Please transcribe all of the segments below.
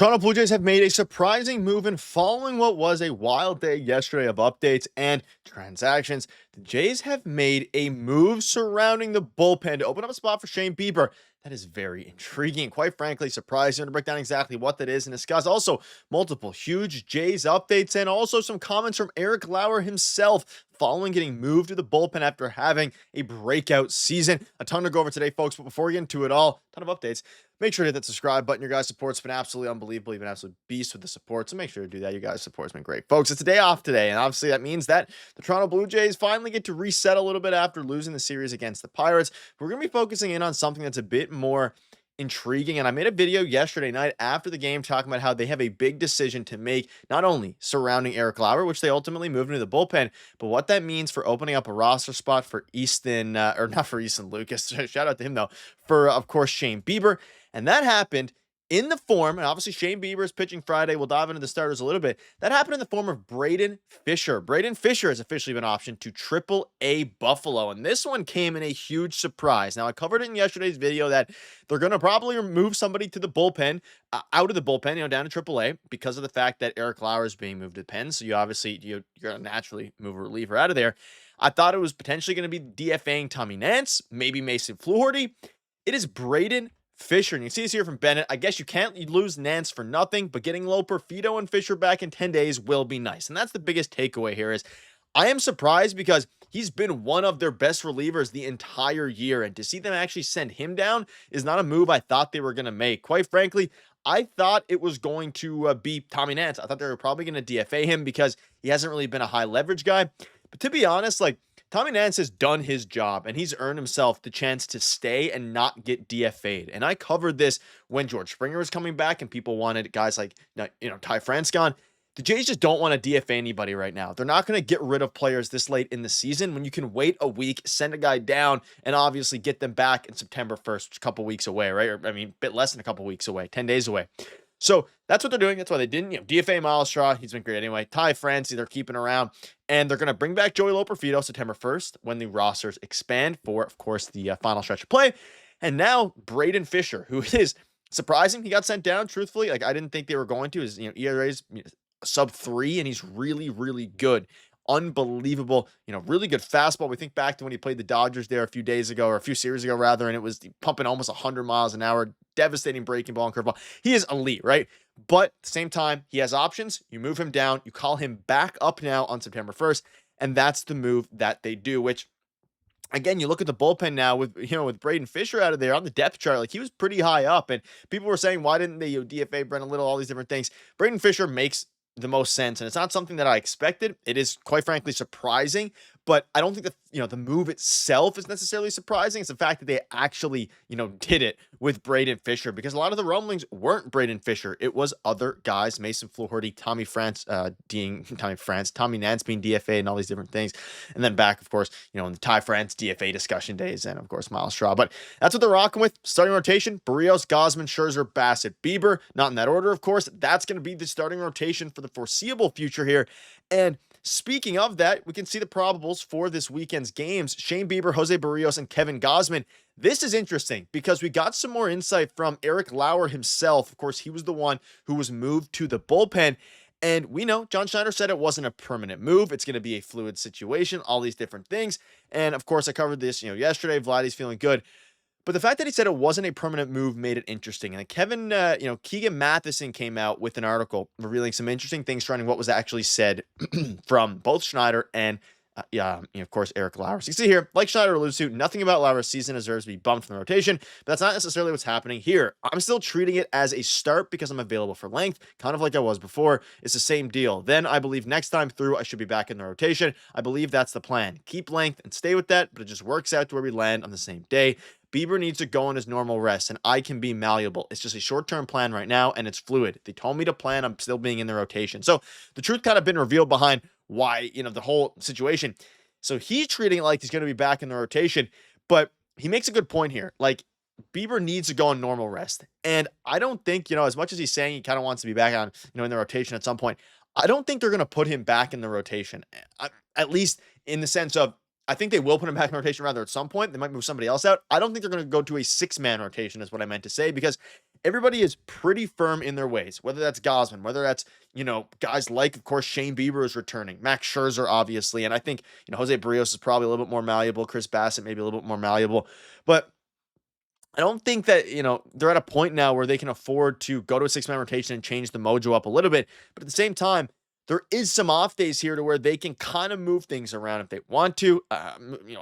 Toronto Blue Jays have made a surprising move in following what was a wild day yesterday of updates and transactions. The Jays have made a move surrounding the bullpen to open up a spot for Shane Bieber. That is very intriguing and quite frankly surprising. To break down exactly what that is and discuss also multiple huge Jays updates and also some comments from Eric Lauer himself following getting moved to the bullpen after having a breakout season. A ton to go over today, folks, but before we get into it all, ton of updates. Make sure to hit that subscribe button. Your guys' support's been absolutely unbelievable. You've been absolute beast with the support, so make sure to do that. You guys' support's been great. Folks, it's a day off today, and obviously that means that the Toronto Blue Jays finally get to reset a little bit after losing the series against the Pirates. We're going to be focusing in on something that's a bit more intriguing, and I made a video yesterday night after the game talking about how they have a big decision to make, not only surrounding Eric Lauer, which they ultimately moved into the bullpen, but what that means for opening up a roster spot for Easton, or not for Easton Lucas, shout out to him though, for of course Shane Bieber. And that happened in the form, and obviously Shane Bieber is pitching Friday. We'll dive into the starters a little bit. That happened in the form of Braydon Fisher. Braydon Fisher has officially been optioned to Triple-A Buffalo, and this one came in a huge surprise. Now, I covered it in yesterday's video that they're going to probably move somebody to the bullpen, out of the bullpen, down to Triple-A because of the fact that Eric Lauer is being moved to the pen. So you're going to naturally move a reliever out of there. I thought it was potentially going to be DFAing Tommy Nance, maybe Mason Fluharty. It is Braydon Fisher, and you see this here from Bennett. I guess you can't lose Nance for nothing, but getting Loper, Fido, and Fisher back in 10 days will be nice. And that's the biggest takeaway here is I am surprised because he's been one of their best relievers the entire year, and to see them actually send him down is not a move I thought they were going to make. Quite frankly, I thought it was going to be Tommy Nance. I thought they were probably going to DFA him because he hasn't really been a high leverage guy. But to be honest, Tommy Nance has done his job, and he's earned himself the chance to stay and not get DFA'd. And I covered this when George Springer was coming back, and people wanted guys like, Ty France gone. The Jays just don't want to DFA anybody right now. They're not going to get rid of players this late in the season when you can wait a week, send a guy down, and obviously get them back in September 1st, a couple weeks away, right? Or, a bit less than a couple weeks away, 10 days away. So that's what they're doing. That's why they didn't, DFA Miles Straw. He's been great anyway. Ty France, they're keeping around. And they're going to bring back Joey Loperfido September 1st when the rosters expand for, of course, the final stretch of play. And now Braydon Fisher, who is surprising. He got sent down, truthfully. I didn't think they were going to. His ERA's sub 3, and he's really, really good. Unbelievable, really good fastball. We think back to when he played the Dodgers there a few series ago rather, and it was pumping almost 100 miles an hour, devastating breaking ball and curveball. He is elite, right? But at the same time, he has options. You move him down, you call him back up now on September 1st, and that's the move that they do, which again, you look at the bullpen now with Braydon Fisher out of there on the depth chart, he was pretty high up, and people were saying, why didn't they DFA Brennan Little, all these different things. Braydon Fisher makes the most sense, and it's not something that I expected. It is quite frankly surprising, but I don't think that the move itself is necessarily surprising. It's the fact that they actually did it with Braydon Fisher, because a lot of the rumblings weren't Braydon Fisher. It was other guys, Mason Fluharty, Tommy Nance being DFA and all these different things, and then back, of course, in the Ty France DFA discussion days, and of course Miles Straw. But that's what they're rocking with. Starting rotation: Berríos, Gausman, Scherzer, Bassett, Bieber. Not in that order, of course. That's going to be the starting rotation for the foreseeable future here. And speaking of that, we can see the probables for this weekend's games: Shane Bieber, José Berríos, and Kevin Gausman. This is interesting because we got some more insight from Eric Lauer himself. Of course, he was the one who was moved to the bullpen. And we know John Schneider said it wasn't a permanent move. It's going to be a fluid situation, all these different things. And of course, I covered this, yesterday. Vladdy's feeling good. But the fact that he said it wasn't a permanent move made it interesting. And Keegan Matheson came out with an article revealing some interesting things surrounding what was actually said from both Schneider and, of course, Eric Lauer. So you see here, like Schneider alludes to, nothing about Lauer's season deserves to be bumped from the rotation, but that's not necessarily what's happening here. I'm still treating it as a start because I'm available for length, kind of like I was before. It's the same deal. Then I believe next time through, I should be back in the rotation. I believe that's the plan. Keep length and stay with that, but it just works out to where we land on the same day. Bieber needs to go on his normal rest, and I can be malleable. It's just a short-term plan right now, and it's fluid. They told me to plan. I'm still being in the rotation. So the truth kind of been revealed behind why, the whole situation. So he's treating it like he's going to be back in the rotation, but he makes a good point here. Bieber needs to go on normal rest. And I don't think, as much as he's saying he kind of wants to be back on, in the rotation at some point, I don't think they're going to put him back in the rotation. At least in the sense of I think they will put him back in rotation rather at some point. They might move somebody else out. I don't think they're going to go to a 6-man rotation is what I meant to say, because everybody is pretty firm in their ways, whether that's Gosman, whether that's, guys like, of course, Shane Bieber is returning, Max Scherzer, obviously. And I think, José Berríos is probably a little bit more malleable. Chris Bassett, maybe a little bit more malleable, but I don't think that, they're at a point now where they can afford to go to a 6-man rotation and change the mojo up a little bit. But at the same time, there is some off days here to where they can kind of move things around if they want to.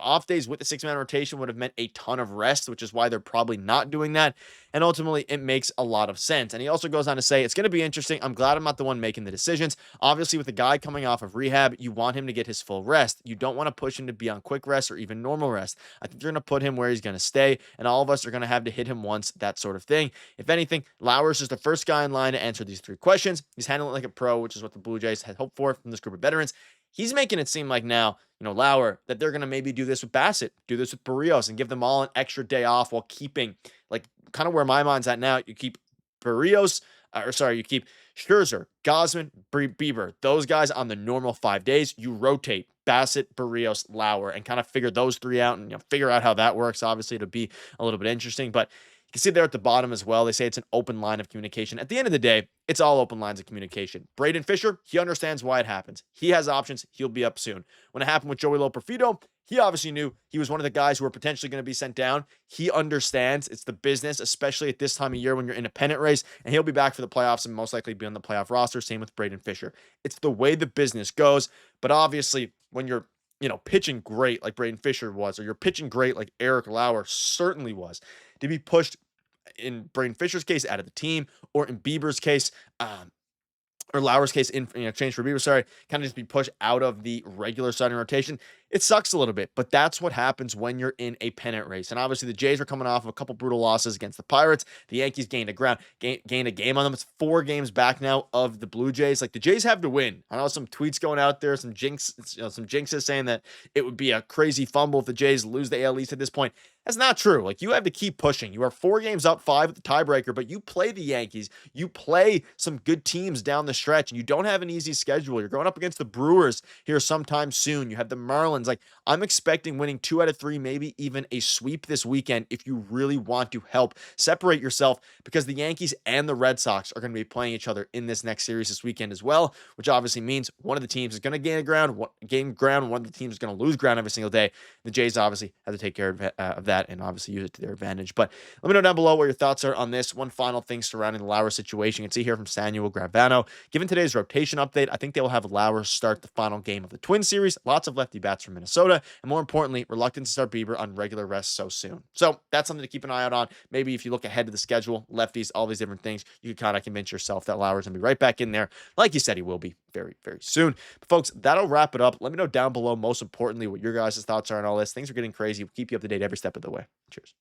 Off days with the 6-man rotation would have meant a ton of rest, which is why they're probably not doing that. And ultimately, it makes a lot of sense. And he also goes on to say, it's going to be interesting. I'm glad I'm not the one making the decisions. Obviously, with a guy coming off of rehab, you want him to get his full rest. You don't want to push him to be on quick rest or even normal rest. I think you're going to put him where he's going to stay, and all of us are going to have to hit him once, that sort of thing. If anything, Lauer is just the first guy in line to answer these 3 questions. He's handling it like a pro, which is what the Blue Jays had hoped for from this group of veterans. He's making it seem like now, Lauer, that they're going to maybe do this with Bassett, do this with Berríos, and give them all an extra day off while keeping, like, kind of where my mind's at now. You keep Berríos, you keep Scherzer, Gosman, Bieber, those guys on the normal 5 days. You rotate Bassett, Berríos, Lauer, and kind of figure those 3 out and figure out how that works. Obviously, it'll be a little bit interesting, but you can see there at the bottom as well. They say it's an open line of communication. At the end of the day, it's all open lines of communication. Braydon Fisher, he understands why it happens. He has options. He'll be up soon. When it happened with Joey Loperfido, he obviously knew he was one of the guys who were potentially going to be sent down. He understands it's the business, especially at this time of year when you're in a pennant race, and he'll be back for the playoffs and most likely be on the playoff roster. Same with Braydon Fisher. It's the way the business goes. But obviously, when you're pitching great like Braydon Fisher was, or you're pitching great like Eric Lauer certainly was, to be pushed, in Braydon Fisher's case, out of the team, or in Bieber's case, or Lauer's case, in exchange for Bieber, kind of just be pushed out of the regular starting rotation. It sucks a little bit, but that's what happens when you're in a pennant race. And obviously, the Jays are coming off of a couple brutal losses against the Pirates. The Yankees gained a game on them. It's 4 games back now of the Blue Jays. Like, the Jays have to win. I know some tweets going out there, some jinxes saying that it would be a crazy fumble if the Jays lose the AL East at this point. That's not true. Like, you have to keep pushing. You are 4 games up, 5 with the tiebreaker, but you play the Yankees. You play some good teams down the stretch, and you don't have an easy schedule. You're going up against the Brewers here sometime soon. You have the Marlins. Like, I'm expecting winning 2 out of 3, maybe even a sweep this weekend if you really want to help separate yourself, because the Yankees and the Red Sox are going to be playing each other in this next series this weekend as well, which obviously means one of the teams is going to gain ground, one of the teams is going to lose ground every single day. The Jays obviously have to take care of that and obviously use it to their advantage. But let me know down below what your thoughts are on this. One final thing surrounding the Lauer situation. You can see here from Samuel Gravano. Given today's rotation update, I think they will have Lauer start the final game of the Twin Series. Lots of lefty bats from Minnesota, and more importantly, reluctant to start Bieber on regular rest so soon. So that's something to keep an eye out on. Maybe if you look ahead to the schedule, lefties, all these different things, you can kind of convince yourself that Lauer's going to be right back in there, like you said he will be very, very soon. But folks, that'll wrap it up. Let me know down below, most importantly, what your guys' thoughts are on all this. Things are getting crazy. We'll keep you up to date every step of the way. Cheers.